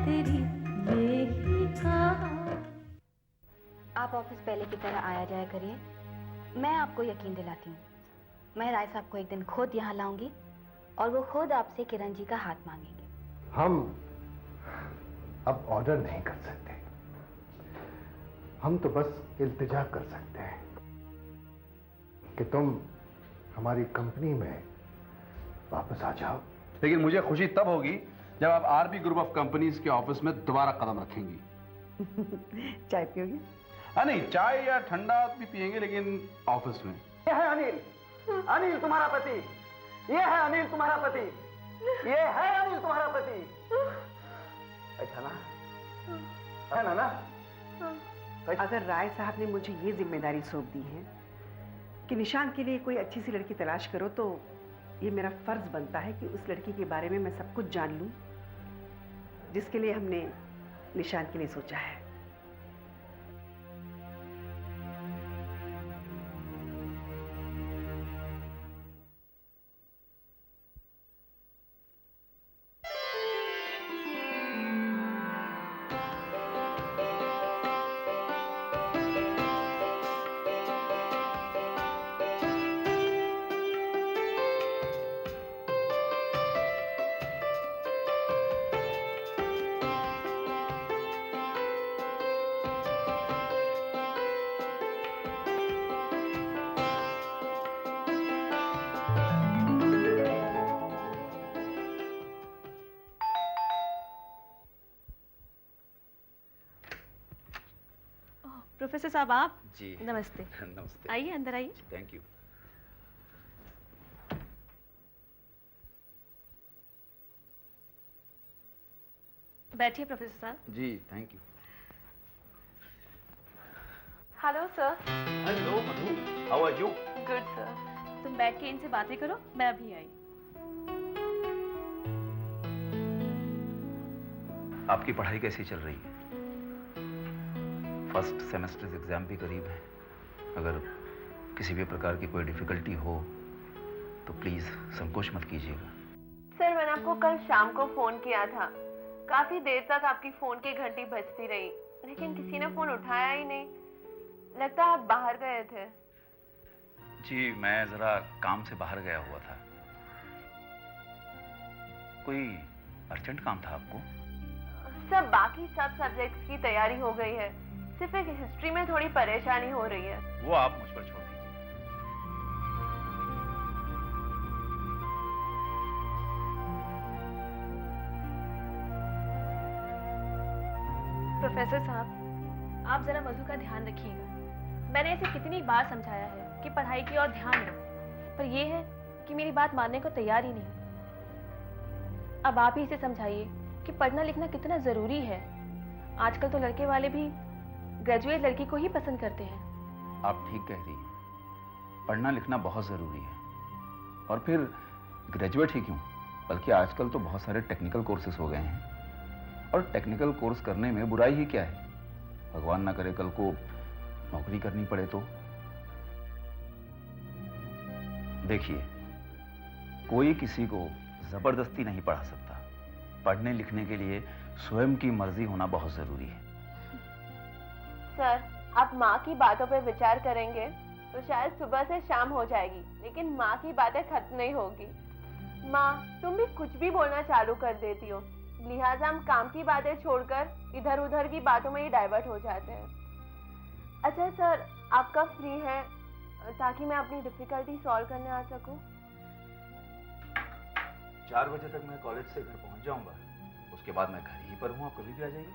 तेरी यही कहा। आप ऑफिस पहले की तरह आया जाया करिए, मैं आपको यकीन दिलाती हूँ। मैं राय साहब को एक दिन खुद यहाँ लाऊंगी और वो खुद आपसे किरण जी का हाथ मांगेंगे। हम अब ऑर्डर नहीं कर सकते, हम तो बस इल्तिजा कर सकते हैं कि तुम हमारी कंपनी में वापस आ जाओ। लेकिन मुझे खुशी तब होगी जब आप आरबी ग्रुप ऑफ कंपनीज के ऑफिस में दोबारा कदम रखेंगी। चाय पियोगे? हाँ नहीं, चाय या ठंडा भी पियेंगे, लेकिन ऑफिस में। ये है अनिल, अनिल तुम्हारा पति। ये है अनिल तुम्हारा पति। ये है अनिल तुम्हारा पति। अच्छा ना? है ना? अगर राय साहब ने मुझे ये जिम्मेदारी सौंप दी है कि निशान के लिए कोई अच्छी सी लड़की तलाश करो, तो ये मेरा फर्ज बनता है कि उस लड़की के बारे में मैं सब कुछ जान लूं जिसके लिए हमने निशान के लिए सोचा है। प्रोफेसर साहब आप? जी नमस्ते। नमस्ते, आइए अंदर आइए। Thank you. बैठिए प्रोफेसर साहब। जी thank you. Hello sir. Hello Madhu, how are you? Good sir. तुम बैठ के इनसे बातें करो, मैं अभी आई। आपकी पढ़ाई कैसी चल रही है? फर्स्ट सेमेस्टर एग्जाम भी करीब है। अगर किसी भी प्रकार की कोई डिफिकल्टी हो तो प्लीज संकोच मत कीजिएगा। सर मैंने आपको कल शाम को फोन किया था, काफी देर तक आपकी फोन की घंटी बजती रही, लेकिन किसी ने फोन उठाया ही नहीं। लगता है आप बाहर गए थे। जी मैं जरा काम से बाहर गया हुआ था। कोई अर्जेंट काम था आपको? सब बाकी सब सब्जेक्ट्स की तैयारी हो गई है, सिर्फ एक हिस्ट्री में थोड़ी परेशानी हो रही है। वो आप मुझ पर छोड़ दीजिए। प्रोफेसर साहब आप जरा मधु का ध्यान रखिएगा। मैंने इसे कितनी बार समझाया है कि पढ़ाई की ओर ध्यान दो, पर यह है कि मेरी बात मानने को तैयार ही नहीं। अब आप ही इसे समझाइए कि पढ़ना लिखना कितना जरूरी है। आजकल तो लड़के वाले भी ग्रेजुएट लड़की को ही पसंद करते हैं। आप ठीक कह रही हैं, पढ़ना लिखना बहुत ज़रूरी है। और फिर ग्रेजुएट ही क्यों, बल्कि आजकल तो बहुत सारे टेक्निकल कोर्सेज हो गए हैं, और टेक्निकल कोर्स करने में बुराई ही क्या है। भगवान ना करे कल को नौकरी करनी पड़े तो। देखिए, कोई किसी को ज़बरदस्ती नहीं पढ़ा सकता। पढ़ने लिखने के लिए स्वयं की मर्जी होना बहुत ज़रूरी है। सर आप माँ की बातों पे विचार करेंगे तो शायद सुबह से शाम हो जाएगी, लेकिन माँ की बातें खत्म नहीं होगी। माँ तुम भी कुछ भी बोलना चालू कर देती हो, लिहाजा हम काम की बातें छोड़कर इधर उधर की बातों में ही डाइवर्ट हो जाते हैं। अच्छा सर आप कब फ्री हैं ताकि मैं अपनी डिफिकल्टी सॉल्व करने आ सकूं? 4 बजे तक मैं कॉलेज से घर पहुंच जाऊंगा, उसके बाद मैं घर ही पर हूँ, आप कभी भी आ जाइए।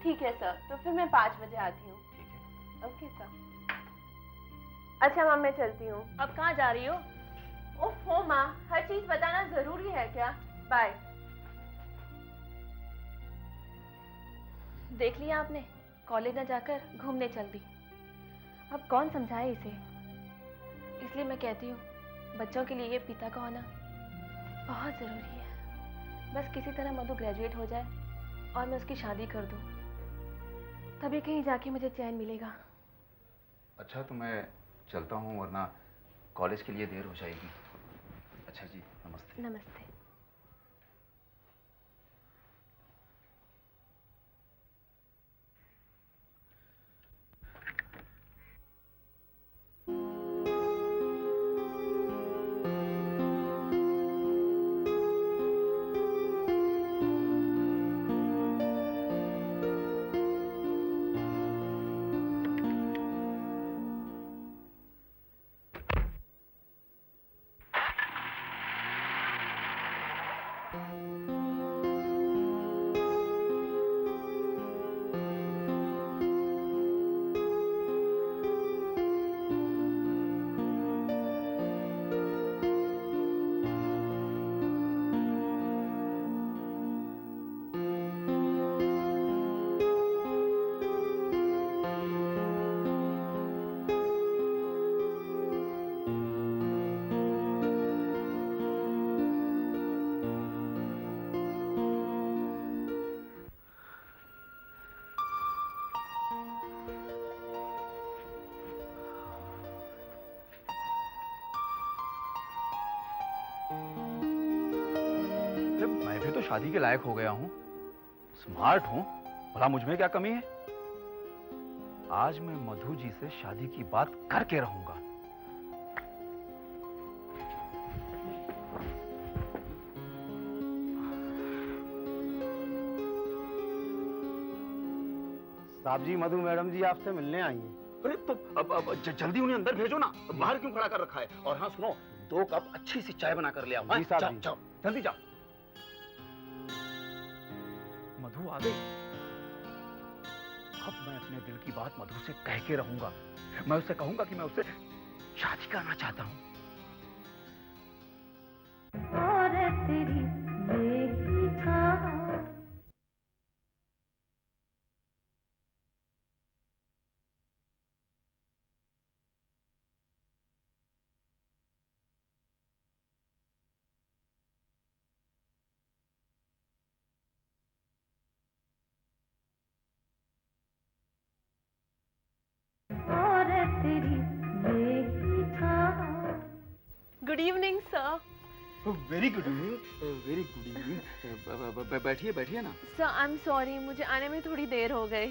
ठीक है सर, तो फिर मैं 5 बजे आती हूँ। ठीक है। Okay sir. अच्छा माँ मैं चलती हूँ। अब कहाँ जा रही हो? ओहो माँ, हर चीज बताना जरूरी है क्या? बाय। देख लिया आपने, कॉलेज न जाकर घूमने चल दी। अब कौन समझाए इसे। इसलिए मैं कहती हूँ बच्चों के लिए ये पिता का होना बहुत जरूरी है। बस किसी तरह मधु ग्रेजुएट हो जाए और मैं उसकी शादी कर दूँ, तभी कहीं जाके मुझे चैन मिलेगा। अच्छा तो मैं चलता हूँ, वरना कॉलेज के लिए देर हो जाएगी। अच्छा जी, नमस्ते। नमस्ते। शादी के लायक हो गया हूं, स्मार्ट हूं, भला मुझ में क्या कमी है? आज मैं मधु जी से शादी की बात करके रहूंगा। साहब जी, मधु मैडम जी आपसे मिलने आई हैं। अरे तो अब जल्दी उन्हें अंदर भेजो ना, बाहर क्यों खड़ा कर रखा है? और हाँ सुनो, 2 कप अच्छी सी चाय बना कर ले आओ। जी साहब जाओ, जी। जाओ, जल्दी जाओ। मधु आ गई। अब मैं अपने दिल की बात मधु से कह के रहूंगा। मैं उससे कहूंगा कि मैं उससे शादी करना चाहता हूं। और तेरी बेही कहाँ और तेरी बेही कहाँ good evening sir. Very good evening, very good evening. बैठिए बैठिए ना। सर आई एम सॉरी, मुझे आने में थोड़ी देर हो गई।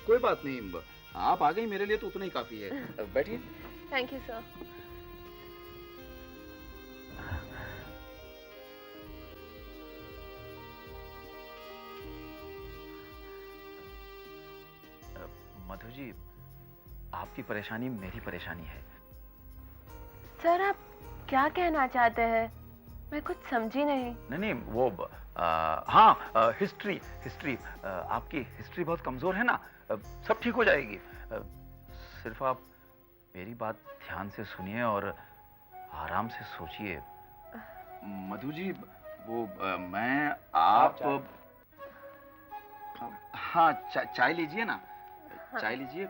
कोई बात नहीं, आप आ गई मेरे लिए तो उतना ही काफी है। बैठिए। Thank you sir. Madhu ji, आपकी परेशानी मेरी परेशानी है। सर आप क्या कहना चाहते हैं? मैं कुछ समझी नहीं। नहीं, वो हाँ, हिस्ट्री हिस्ट्री आपकी हिस्ट्री बहुत कमजोर है ना। सब ठीक हो जाएगी। सिर्फ आप मेरी बात ध्यान से सुनिए और आराम से सोचिए। मधु जी, वो मैं आप हाँ, चाय लीजिए ना। हाँ। चाय लीजिए।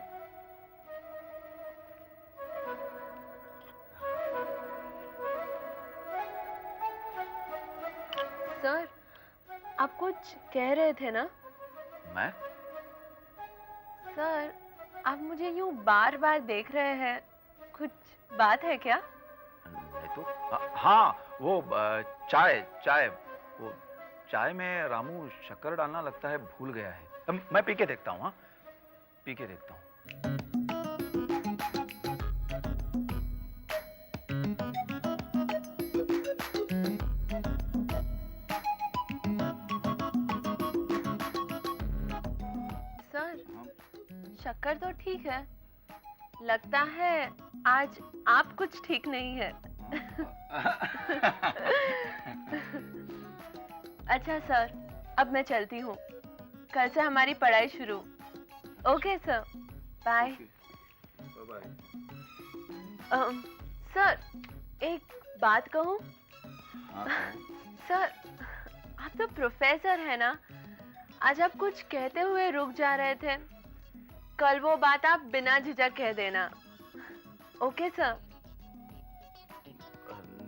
सर आप कुछ कह रहे थे ना? मैं सर आप मुझे यूं बार बार देख रहे हैं, कुछ बात है क्या? नहीं तो हाँ, वो चाय चाय वो चाय में रामू शक्कर डालना लगता है भूल गया है। मैं पी के देखता हूँ। हाँ, पी के देखता हूँ। सर शक्कर तो ठीक है, लगता है आज आप कुछ ठीक नहीं है। अच्छा सर, अब मैं चलती हूँ, कल से हमारी पढ़ाई शुरू। Okay sir, bye. सर एक बात कहूँ? सर आप तो प्रोफेसर है ना, आज आप कुछ कहते हुए रुक जा रहे थे, कल वो बात आप बिना झिझक कह देना। Okay sir?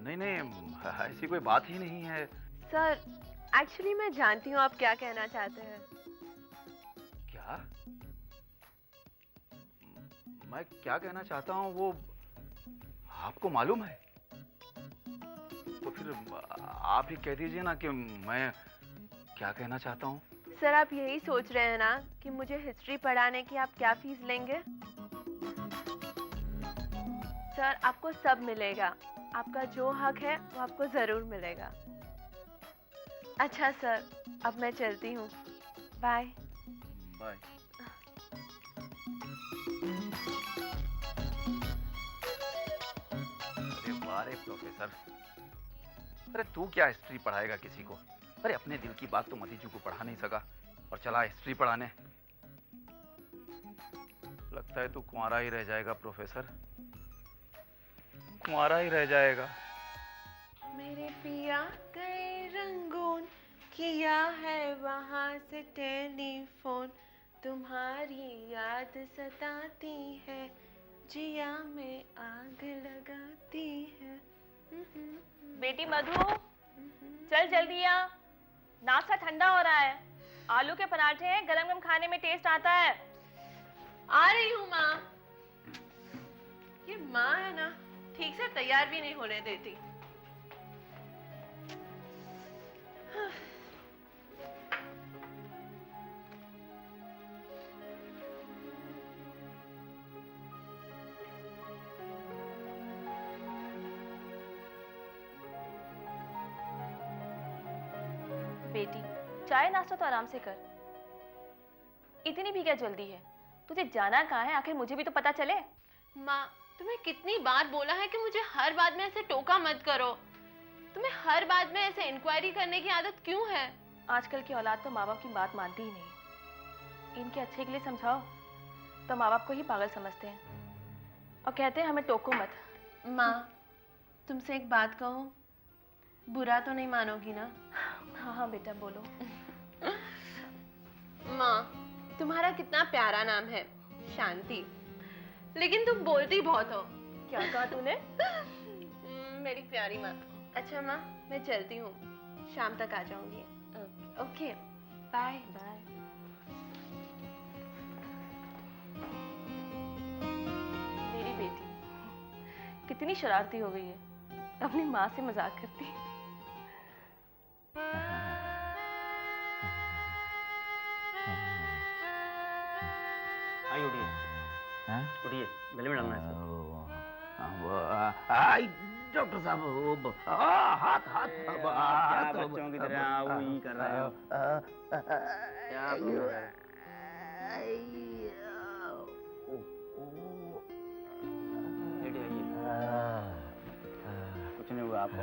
नहीं, ऐसी कोई बात ही नहीं है। सर एक्चुअली मैं जानती हूँ आप क्या कहना चाहते हैं। क्या? मैं क्या कहना चाहता हूँ वो आपको मालूम है? तो फिर आप ही कह दीजिए ना कि मैं क्या कहना चाहता हूँ। सर आप यही सोच रहे हैं ना कि मुझे हिस्ट्री पढ़ाने की आप क्या फीस लेंगे? सर आपको सब मिलेगा, आपका जो हक है वो आपको जरूर मिलेगा। अच्छा सर, अब मैं चलती हूँ, बाय। बाय। अरे वाह रे प्रोफेसर, अरे तू क्या हिस्ट्री पढ़ाएगा किसी को? अरे अपने दिल की बात तो मधु को पढ़ा नहीं सका और चला हिस्ट्री पढ़ाने। लगता है तू कुंवारा ही रह जाएगा प्रोफेसर, कुंवारा ही रह जाएगा। मेरे पिया गए रंगून, किया है वहां से टेलीफोन, तुम्हारी याद सताती है, जिया में आग लगाती है। बेटी मधु, चल जल्दी आ, नाश्ता ठंडा हो रहा है। आलू के पराठे हैं, गरम गरम खाने में टेस्ट आता है। आ रही हूँ माँ। ये माँ है ना, ठीक से तैयार भी नहीं होने देती। बेटी, चाय नाश्ता तो आराम से कर। इतनी भी क्या जल्दी है? तुझे जाना कहाँ है? आखिर मुझे भी तो पता चले। माँ, तुम्हें कितनी बार बोला है कि मुझे हर बात में ऐसे टोका मत करो। तुम्हें हर बात में ऐसे इंक्वायरी करने की आदत क्यों है? आजकल की औलाद तो माँ बाप की बात मानती ही नहीं। इनके अच्छे के लिए समझाओ तो माँ बाप को ही पागल समझते हैं और कहते हैं हमें टोको मत। माँ, तुमसे एक बात कहूँ, बुरा तो नहीं मानोगी ना? हाँ हाँ बेटा बोलो। माँ, तुम्हारा कितना प्यारा नाम है, शांति, लेकिन तुम बोलती बहुत हो। क्या कहा तूने? मेरी प्यारी माँ। अच्छा माँ, मैं चलती हूँ, शाम तक आ जाऊंगी। Okay, bye bye. मेरी बेटी कितनी शरारती हो गई है, अपनी माँ से मजाक करती है। आई उठिए, हाँ? उठिए, गले में लगना है इसको। डॉक्टर साहब हाथ हाथ क्या बच्चों की तरह वही कर रहे हो? क्या प्रॉब्लम है? लेटे आइए। कुछ नहीं हुआ आपको?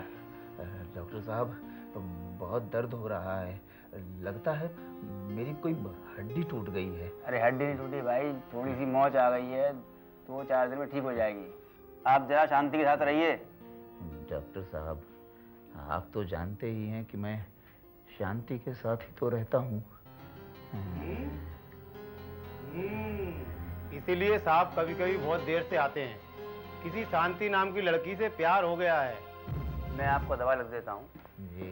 डॉक्टर साहब बहुत दर्द हो रहा है, लगता है मेरी कोई हड्डी टूट गई है। अरे हड्डी नहीं टूटी भाई, थोड़ी सी मोच आ गई है, 2-4 दिन में ठीक हो जाएगी। आप जरा शांति के साथ रहिए। डॉक्टर साहब, आप तो जानते ही हैं कि मैं शांति के साथ ही तो रहता हूँ। इसीलिए साहब कभी कभी बहुत देर से आते हैं। किसी शांति नाम की लड़की से प्यार हो गया है। मैं आपको दवा लिख देता हूँ, जी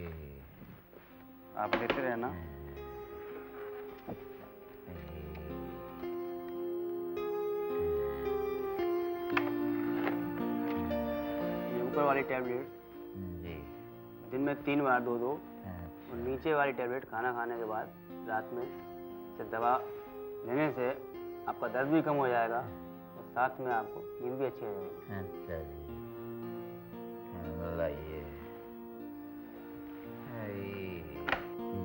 आप लेते रहना। ये ऊपर वाली टैबलेट जी दिन में 3 बार दो और नीचे वाली टैबलेट खाना खाने के बाद रात में से दवा लेने से आपका दर्द भी कम हो जाएगा और साथ में आपको नींद भी अच्छी आ जाएगी। अच्छा जी, लाइए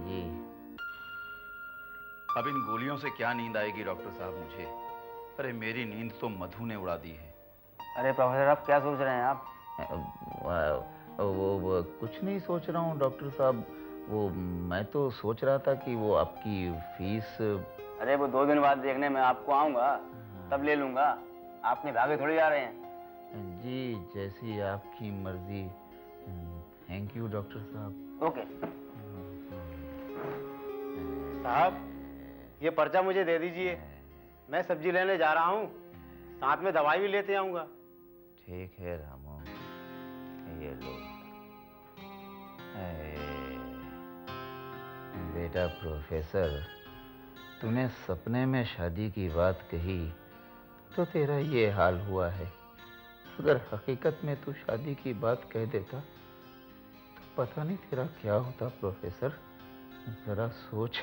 जी। अब इन गोलियों से क्या नींद आएगी डॉक्टर साहब मुझे? अरे मेरी नींद तो मधु ने उड़ा दी है। अरे प्रोफेसर, आप क्या सोच रहे हैं आप? वो कुछ नहीं सोच रहा हूँ डॉक्टर साहब, वो मैं तो सोच रहा था कि वो आपकी फीस। अरे वो 2 दिन बाद देखने में आपको आऊंगा, तब ले लूंगा। आपने भागे थोड़ी जा रहे हैं। जी जैसी आपकी मर्जी। थैंक यू डॉक्टर साहब। ओके साहब, ये पर्चा मुझे दे दीजिए, मैं सब्जी लेने जा रहा हूँ, साथ में दवाई भी लेते आऊंगा। ठीक है रामू, ये लो। बेटा प्रोफेसर, तूने सपने में शादी की बात कही तो तेरा ये हाल हुआ है। अगर हकीकत में तू शादी की बात कह देता तो पता नहीं तेरा क्या होता प्रोफेसर, जरा सोच।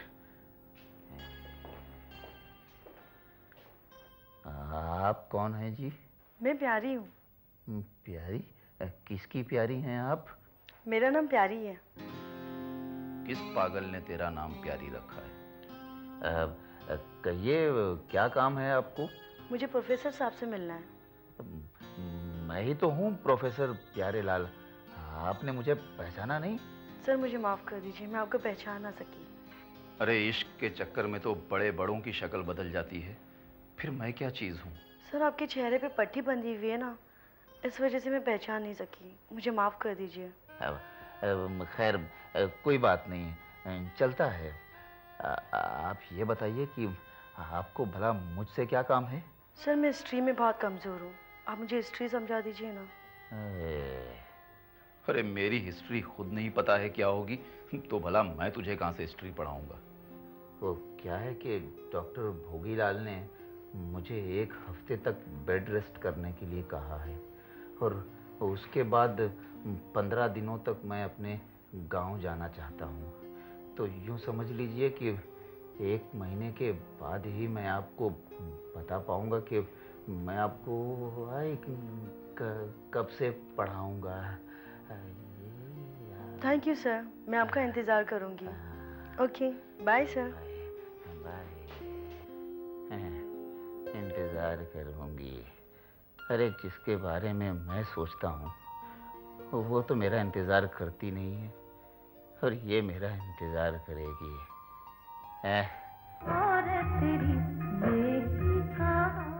आप कौन हैं जी? मैं प्यारी हूँ। प्यारी? किसकी प्यारी हैं आप? मेरा नाम प्यारी है। किस पागल ने तेरा नाम प्यारी रखा है? कहिए क्या काम है आपको? मुझे प्रोफेसर साहब से मिलना है। मैं ही तो हूँ प्रोफेसर प्यारेलाल, आपने मुझे पहचाना नहीं? सर मुझे माफ कर दीजिए, मैं आपको पहचान ना सकी। अरे इश्क के चक्कर में तो बड़े बड़ों की शक्ल बदल जाती है, फिर मैं क्या चीज हूँ? सर आपके चेहरे पे पट्टी बंधी हुई है ना, इस वजह से मैं पहचान नहीं सकी, मुझे माफ कर दीजिए। खैर कोई बात नहीं, चलता है। आप ये बताइए कि आपको भला मुझसे क्या काम है? सर मैं हिस्ट्री में बहुत कमज़ोर हूँ, आप मुझे हिस्ट्री समझा दीजिए ना। अरे मेरी हिस्ट्री खुद नहीं पता है क्या होगी, तो भला मैं तुझे कहाँ से हिस्ट्री पढ़ाऊंगा? वो क्या है कि डॉक्टर भोगीलाल ने मुझे 1 हफ्ते तक बेड रेस्ट करने के लिए कहा है और उसके बाद 15 दिनों तक मैं अपने गांव जाना चाहता हूँ। तो यूँ समझ लीजिए कि 1 महीने के बाद ही मैं आपको बता पाऊँगा कि मैं आपको कब से पढ़ाऊँगा। थैंक यू सर, मैं आपका इंतज़ार करूँगी। Okay, bye sir. बाय। इंतजार करूंगी। अरे जिसके बारे में मैं सोचता हूँ वो तो मेरा इंतजार करती नहीं है और ये मेरा इंतजार करेगी। और तेरी बेही कहाँ।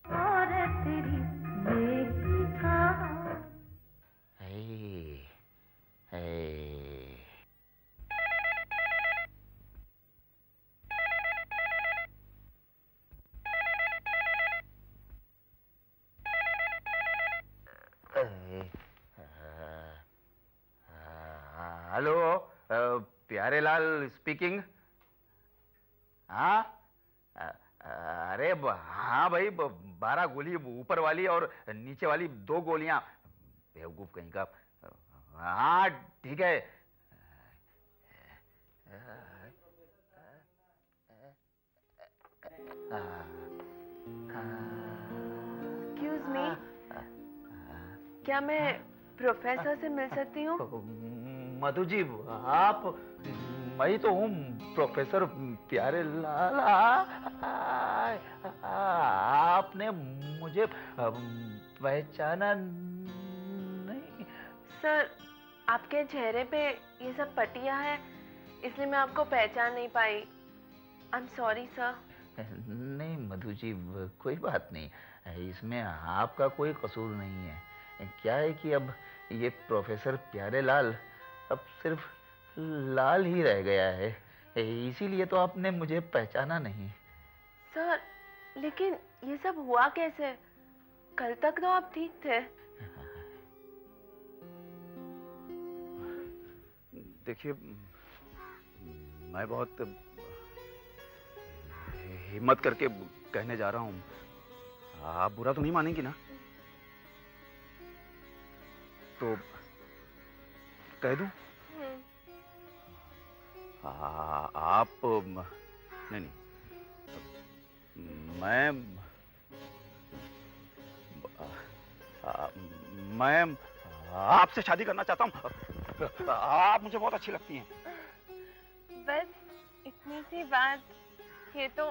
और तेरी बेही कहाँ। Hey, hey. Hello, Pyarelal speaking. हाँ, अरे हाँ भाई, 12 गोली ऊपर वाली और नीचे वाली 2 गोलियां। बेवकूफ कहीं का। हाँ ठीक है। एक्सक्यूज मी, क्या मैं प्रोफेसर से मिल सकती हूँ? मधु जी, आप? मैं तो हूँ प्रोफेसर प्यारेलाल। आपने मुझे पहचाना नहीं? सर, आपके चेहरे पे ये सब पट्टियां हैं, इसलिए मैं आपको पहचान नहीं पाई। I am sorry sir. नहीं मधु जी, कोई बात नहीं, इसमें आपका कोई कसूर नहीं है। क्या है कि अब ये प्रोफेसर प्यारेलाल अब सिर्फ लाल ही रह गया है, इसीलिए तो आपने मुझे पहचाना नहीं। सर, लेकिन ये सब हुआ कैसे? कल तक तो आप ठीक थे। देखिए, मैं बहुत हिम्मत करके कहने जा रहा हूँ, आप बुरा तो नहीं मानेंगी ना? तो कह दूं? आप नहीं, मैं आपसे शादी करना चाहता हूँ। आप मुझे बहुत अच्छी लगती हैं। बस इतनी सी बात। ये तो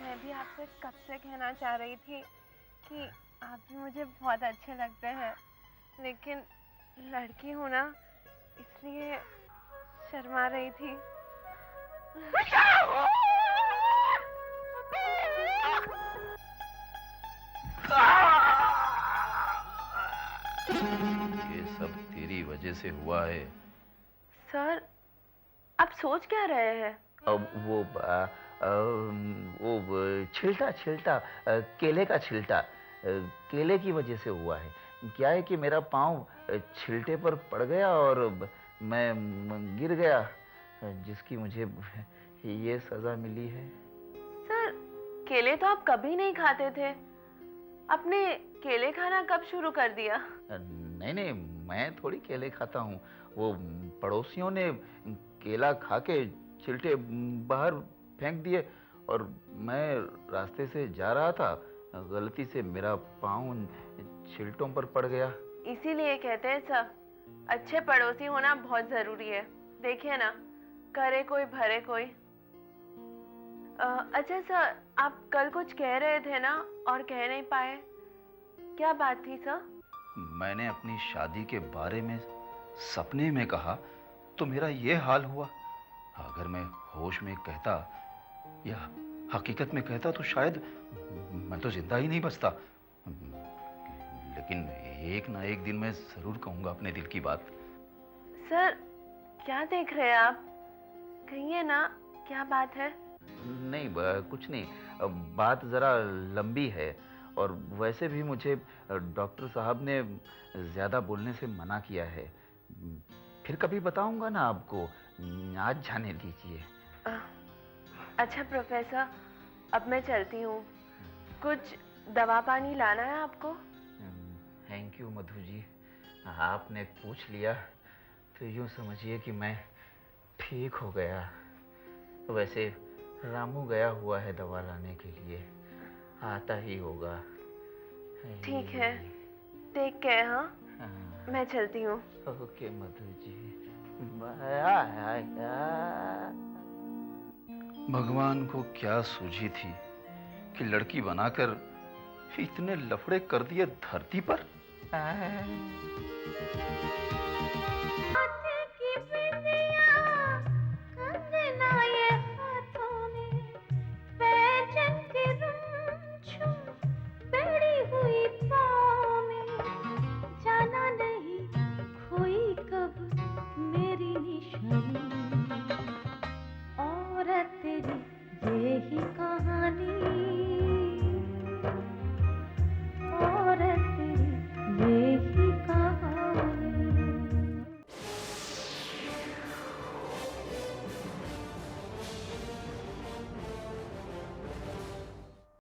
मैं भी आपसे कब से कहना चाह रही थी कि आप भी मुझे बहुत अच्छे लगते हैं, लेकिन लड़की हूँ ना, इसलिए शर्मा रही थी। ये सब तेरी वजह से हुआ है। सर, आप सोच क्या रहे हैं? अब वो छिलटा केले का छिलटा, केले की वजह से हुआ है। क्या है कि मेरा पाँव छिलटे पर पड़ गया और मैं गिर गया, जिसकी मुझे ये सजा मिली है। सर, केले तो आप कभी नहीं खाते थे। आपने केले खाना कब शुरू कर दिया? नहीं, मैं थोड़ी केले खाता हूँ। वो पड़ोसियों ने केला खा के छिलटे बाहर फेंक दिए और मैं रास्ते से जा रहा था, गलती से मेरा पाँव छिलटों पर पड़ गया। इसीलिए कहते हैं सर, अच्छे पड़ोसी होना बहुत जरूरी है। देखिए ना, करे कोई भरे कोई। अच्छा सर, आप कल कुछ कह रहे थे ना और कह नहीं पाए, क्या बात थी सर? मैंने अपनी शादी के बारे में सपने में कहा तो मेरा ये हाल हुआ। अगर मैं होश में कहता या हकीकत में कहता तो शायद मैं तो जिंदा ही नहीं बचता। लेकिन एक ना एक दिन मैं जरूर कहूंगा अपने दिल की बात। सर, क्या देख रहे हैं आप? कहिए ना, क्या बात है? नहीं, कुछ नहीं। बात जरा लंबी है और वैसे भी मुझे डॉक्टर साहब ने ज्यादा बोलने से मना किया है। फिर कभी बताऊंगा ना आपको, आज जाने दीजिए। अच्छा प्रोफेसर, अब मैं चलती हूँ। कुछ दवा पानी लाना है आपको? थैंक यू मधु जी, आपने पूछ लिया तो यूं समझिए कि मैं ठीक हो गया। वैसे रामू गया हुआ है दवा लाने के लिए, आता ही होगा। ठीक है, टेक केयर। हाँ, मैं चलती हूँ। ओके मधु जी, भगवान को क्या सूझी थी कि लड़की बनाकर इतने लफड़े कर दिए धरती पर। औरत तेरी